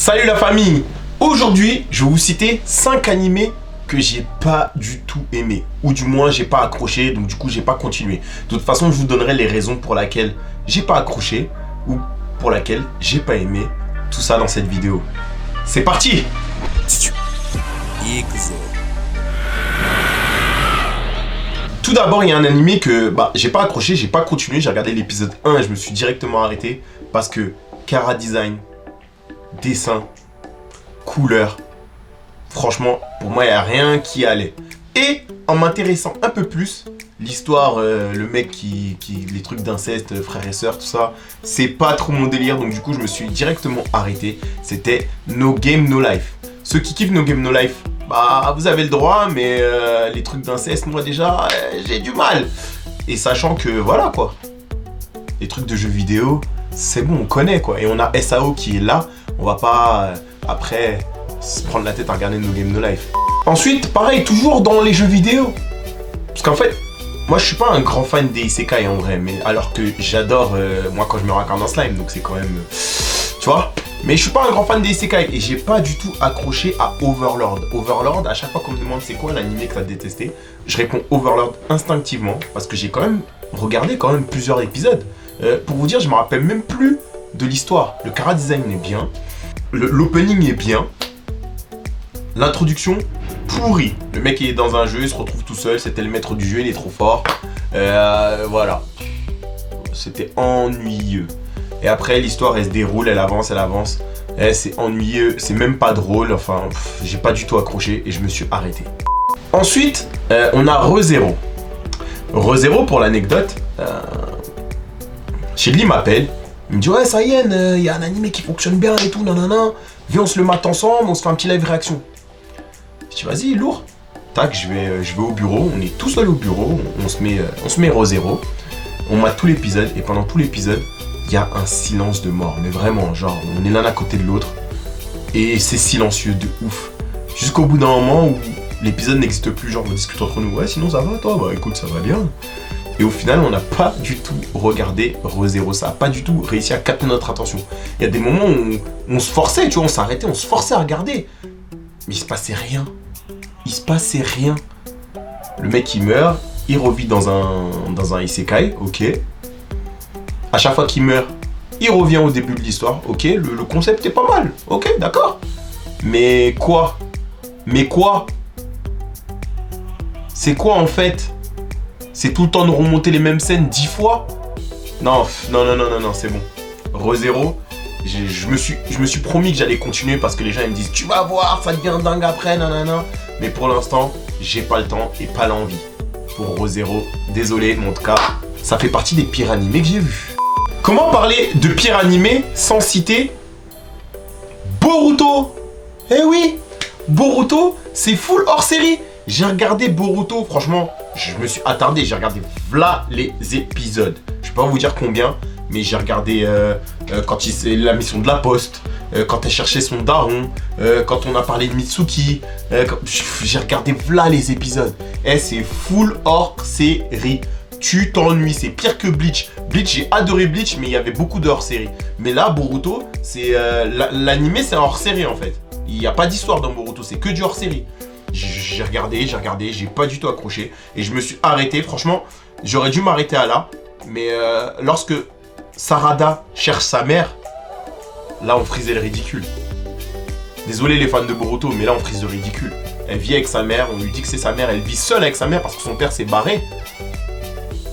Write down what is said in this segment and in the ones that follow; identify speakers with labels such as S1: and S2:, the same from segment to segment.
S1: Salut la famille. Aujourd'hui, je vais vous citer 5 animés que j'ai pas du tout aimé. Ou du moins, j'ai pas accroché, donc du coup, j'ai pas continué. De toute façon, je vous donnerai les raisons pour lesquelles j'ai pas accroché ou pour lesquelles j'ai pas aimé. Tout ça dans cette vidéo. C'est parti! Tout d'abord, il y a un animé que j'ai pas accroché, j'ai pas continué. J'ai regardé l'épisode 1 et je me suis directement arrêté parce que Chara design, dessin, couleur, franchement, pour moi, il n'y a rien qui allait. Et en m'intéressant un peu plus, l'histoire, le mec les trucs d'inceste, frères et sœurs, tout ça, c'est pas trop mon délire. Donc du coup, je me suis directement arrêté. C'était No Game No Life. Ceux qui kiffent No Game No Life, vous avez le droit, mais les trucs d'inceste, moi déjà, j'ai du mal. Et sachant que, voilà quoi, les trucs de jeux vidéo, c'est bon, on connaît quoi. Et on a SAO qui est là, on va pas, après, se prendre la tête à regarder No Game No Life. Ensuite, pareil, toujours dans les jeux vidéo. Parce qu'en fait, moi je suis pas un grand fan des isekai en vrai, mais alors que j'adore, moi quand je me raconte un slime, donc c'est quand même, tu vois. Mais je suis pas un grand fan des isekai et j'ai pas du tout accroché à Overlord. Overlord, à chaque fois qu'on me demande c'est quoi l'animé que t'as détesté, je réponds Overlord instinctivement parce que j'ai quand même regardé plusieurs épisodes. Pour vous dire, je me rappelle même plus de l'histoire. Le chara design est bien, l'opening est bien, l'introduction pourrie. Le mec il est dans un jeu, il se retrouve tout seul, c'était le maître du jeu, il est trop fort. Voilà, c'était ennuyeux. Et après l'histoire elle se déroule, elle avance. C'est ennuyeux, c'est même pas drôle, enfin j'ai pas du tout accroché et je me suis arrêté. Ensuite, on a ReZero. ReZero, pour l'anecdote, Chili m'appelle, il me dit ouais ça y est, il y a un animé qui fonctionne bien et tout, nanana, viens on se le mate ensemble, on se fait un petit live réaction. Je dis vas-y lourd, tac, je vais au bureau, on est tout seul au bureau, on se met ReZero, on mate tout l'épisode et pendant tout l'épisode, il y a un silence de mort, mais vraiment, genre, on est l'un à côté de l'autre, et c'est silencieux de ouf. Jusqu'au bout d'un moment où l'épisode n'existe plus, genre, on discute entre nous, ouais, sinon ça va, toi, bah écoute, ça va bien. Et au final, on n'a pas du tout regardé ReZero, ça n'a pas du tout réussi à capter notre attention. Il y a des moments où on se forçait, tu vois, on s'arrêtait, on se forçait à regarder, mais il se passait rien. Il se passait rien. Le mec, il meurt, il revit dans un isekai, ok. À chaque fois qu'il meurt, il revient au début de l'histoire. Ok, le concept est pas mal. Ok, d'accord. Mais quoi? C'est quoi en fait? C'est tout le temps de remonter les mêmes scènes 10 fois? Non, c'est bon. ReZero, je me suis promis que j'allais continuer parce que les gens ils me disent tu vas voir, ça devient dingue après, nanana. Mais pour l'instant, j'ai pas le temps et pas l'envie. Pour ReZero, désolé, mais en tout cas, ça fait partie des pires animés que j'ai vus. Comment parler de pire animé sans citer Boruto? Eh oui, Boruto, c'est full hors série. J'ai regardé Boruto, franchement, je me suis attardé, j'ai regardé v'là les épisodes. Je peux pas vous dire combien, mais j'ai regardé quand la mission de la poste, quand elle cherchait son daron, quand on a parlé de Mitsuki, j'ai regardé v'là les épisodes. Eh, c'est full hors série. Tu t'ennuies, c'est pire que Bleach. Bleach, j'ai adoré Bleach, mais il y avait beaucoup de hors-série. Mais là, Boruto, c'est l'animé, c'est un hors-série en fait. Il n'y a pas d'histoire dans Boruto, c'est que du hors-série. J'ai regardé, j'ai pas du tout accroché. Et je me suis arrêté, franchement, j'aurais dû m'arrêter à là. Mais lorsque Sarada cherche sa mère, là on frisait le ridicule. Désolé les fans de Boruto, mais là on frise le ridicule. Elle vit avec sa mère, on lui dit que c'est sa mère, elle vit seule avec sa mère parce que son père s'est barré.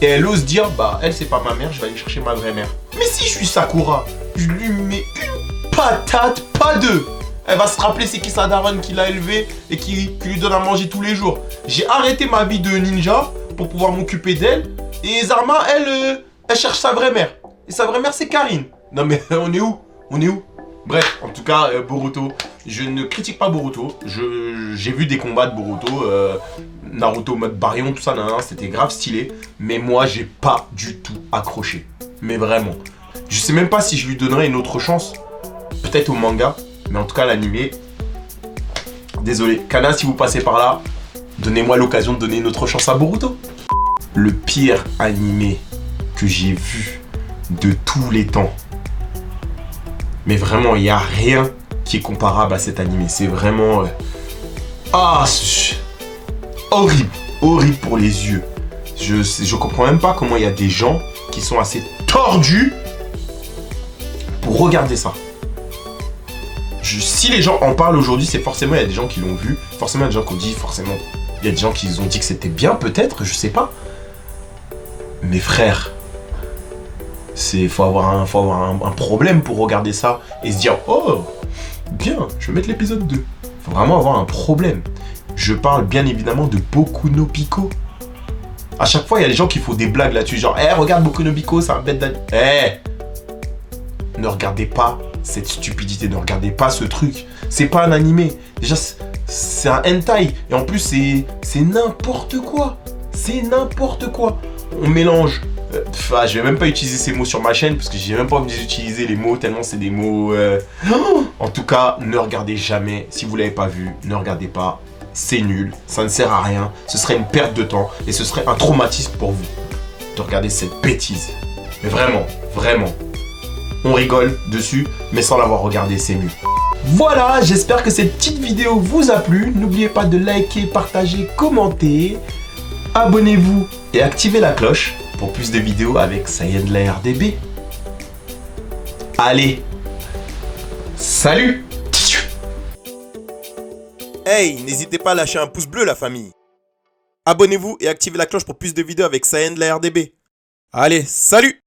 S1: Et elle ose dire, elle c'est pas ma mère, je vais aller chercher ma vraie mère. Mais si je suis Sakura, je lui mets une patate, pas deux. Elle va se rappeler c'est qui sa daronne qui l'a élevée et qui lui donne à manger tous les jours. J'ai arrêté ma vie de ninja pour pouvoir m'occuper d'elle. Et Zarma, elle cherche sa vraie mère. Et sa vraie mère c'est Karine. Non mais on est où? Bref, en tout cas, Boruto, je ne critique pas Boruto. J'ai vu des combats de Boruto, Naruto mode Baryon, tout ça, c'était grave stylé. Mais moi, j'ai pas du tout accroché. Mais vraiment. Je sais même pas si je lui donnerais une autre chance. Peut-être au manga, mais en tout cas, l'animé. Désolé. Kana, si vous passez par là, donnez-moi l'occasion de donner une autre chance à Boruto. Le pire animé que j'ai vu de tous les temps. Mais vraiment, il n'y a rien qui est comparable à cet animé. C'est vraiment... horrible. Horrible pour les yeux. Je comprends même pas comment il y a des gens qui sont assez tordus pour regarder ça. Si les gens en parlent aujourd'hui, c'est forcément, il y a des gens qui l'ont vu. Forcément, il y a des gens qui ont dit, forcément. Il y a des gens qui ont dit que c'était bien, peut-être, je sais pas. Mais frère, faut avoir un problème pour regarder ça et se dire, oh, bien, je vais mettre l'épisode 2. Faut vraiment avoir un problème. Je parle bien évidemment de Boku no Pico. À chaque fois, il y a des gens qui font des blagues là-dessus, genre, regarde Boku no Pico, c'est un bête d'anime. Ne regardez pas cette stupidité, ne regardez pas ce truc. C'est pas un animé. Déjà, c'est un hentai. Et en plus, c'est n'importe quoi. C'est n'importe quoi. On mélange. Je vais même pas utiliser ces mots sur ma chaîne parce que j'ai même pas envie d'utiliser les mots tellement c'est des mots. En tout cas, ne regardez jamais. Si vous l'avez pas vu, ne regardez pas. C'est nul. Ça ne sert à rien. Ce serait une perte de temps et ce serait un traumatisme pour vous de regarder cette bêtise. Mais vraiment, vraiment. On rigole dessus, mais sans l'avoir regardé, c'est mieux. Voilà, j'espère que cette petite vidéo vous a plu. N'oubliez pas de liker, partager, commenter. Abonnez-vous et activez la cloche pour plus de vidéos avec Saiyan de la RDB. Allez, salut! Hey, n'hésitez pas à lâcher un pouce bleu, la famille. Abonnez-vous et activez la cloche pour plus de vidéos avec Saiyan de la RDB. Allez, salut!